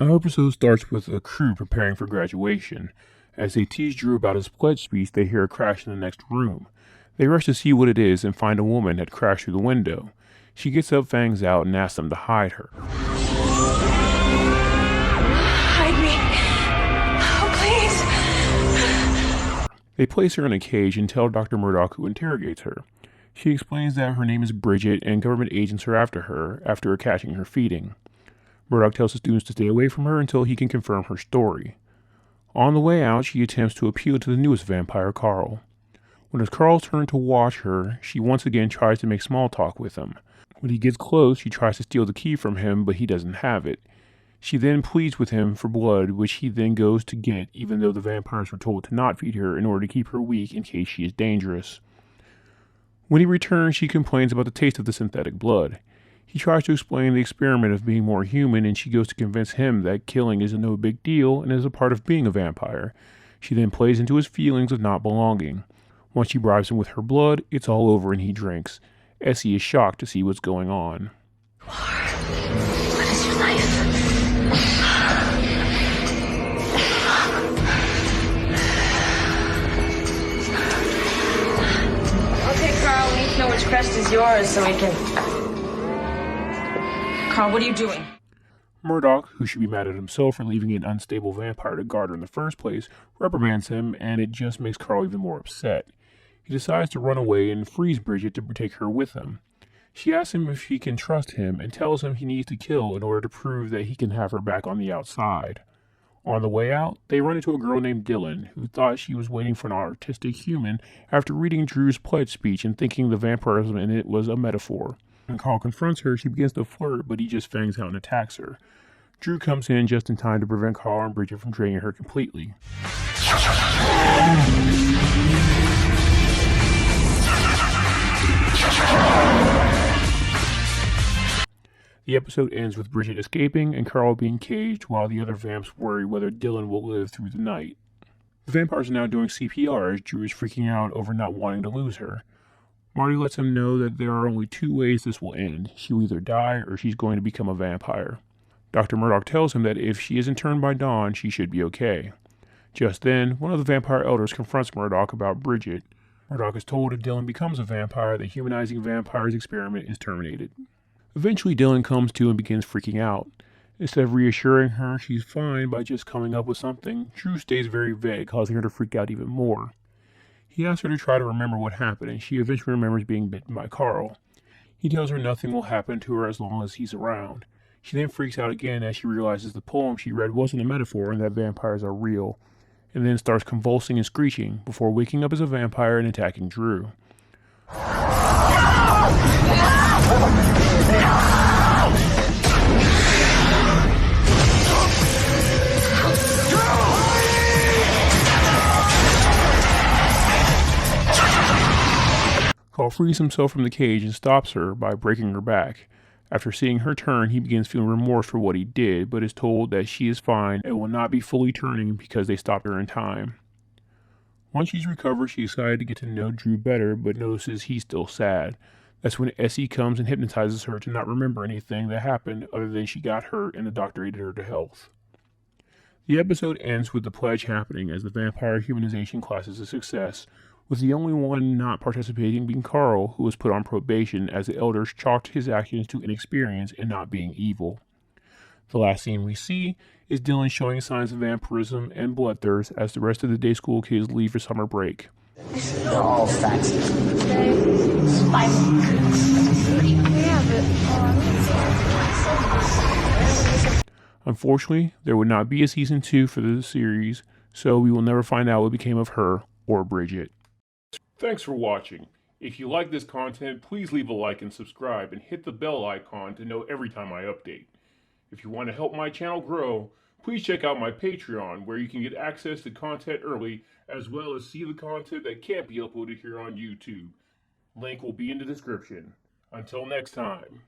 Our episode starts with a crew preparing for graduation. As they tease Drew about his pledge speech, they hear a crash in the next room. They rush to see what it is and find a woman had crashed through the window. She gets up, fangs out, and asks them to hide her. Hide me. Oh, please. They place her in a cage and tell Dr. Murdoch, who interrogates her. She explains that her name is Bridget and government agents are after her after catching her feeding. Murdoch tells the students to stay away from her until he can confirm her story. On the way out, she attempts to appeal to the newest vampire, Carl. When it's Carl's turn to watch her, she once again tries to make small talk with him. When he gets close, she tries to steal the key from him, but he doesn't have it. She then pleads with him for blood, which he then goes to get, even though the vampires were told to not feed her in order to keep her weak in case she is dangerous. When he returns, she complains about the taste of the synthetic blood. He tries to explain the experiment of being more human, and she goes to convince him that killing is no big deal and is a part of being a vampire. She then plays into his feelings of not belonging. Once she bribes him with her blood, it's all over and he drinks. Essie is shocked to see what's going on. What is your life? Okay, Carl, we need to know which crest is yours so we can... Carl, what are you doing? Murdoch, who should be mad at himself for leaving an unstable vampire to guard her in the first place, reprimands him, and it just makes Carl even more upset. He decides to run away and frees Bridget to take her with him. She asks him if she can trust him and tells him he needs to kill in order to prove that he can have her back on the outside. On the way out, they run into a girl named Dylan, who thought she was waiting for an autistic human after reading Drew's pledge speech and thinking the vampirism in it was a metaphor. When Carl confronts her, she begins to flirt, but he just fangs out and attacks her. Drew comes in just in time to prevent Carl and Bridget from draining her completely. The episode ends with Bridget escaping and Carl being caged while the other vamps worry whether Dylan will live through the night. The vampires are now doing CPR as Drew is freaking out over not wanting to lose her. Marty lets him know that there are only two ways this will end. She will either die or she's going to become a vampire. Dr. Murdoch tells him that if she isn't turned by dawn, she should be okay. Just then, one of the vampire elders confronts Murdoch about Bridget. Murdoch is told if Dylan becomes a vampire, the humanizing vampires experiment is terminated. Eventually, Dylan comes to and begins freaking out. Instead of reassuring her she's fine by just coming up with something, Drew stays very vague, causing her to freak out even more. He asks her to try to remember what happened, and she eventually remembers being bitten by Carl. He tells her nothing will happen to her as long as he's around. She then freaks out again as she realizes the poem she read wasn't a metaphor and that vampires are real, and then starts convulsing and screeching before waking up as a vampire and attacking Drew. Carl frees himself from the cage and stops her by breaking her back. After seeing her turn, he begins feeling remorse for what he did, but is told that she is fine and will not be fully turning because they stopped her in time. Once she's recovered, she decided to get to know Drew better, but notices he's still sad. That's when Essie comes and hypnotizes her to not remember anything that happened other than she got hurt and the doctor aided her to health. The episode ends with the pledge happening as the vampire humanization class is a success, with the only one not participating being Carl, who was put on probation as the elders chalked his actions to inexperience and not being evil. The last scene we see is Dylan showing signs of vampirism and bloodthirst as the rest of the day school kids leave for summer break. They're all fat. Unfortunately, there would not be a season 2 for the series, so we will never find out what became of her or Bridget. Thanks for watching. If you like this content, please leave a like and subscribe and hit the bell icon to know every time I update. If you want to help my channel grow, please check out my Patreon where you can get access to content early as well as see the content that can't be uploaded here on YouTube. Link will be in the description. Until next time.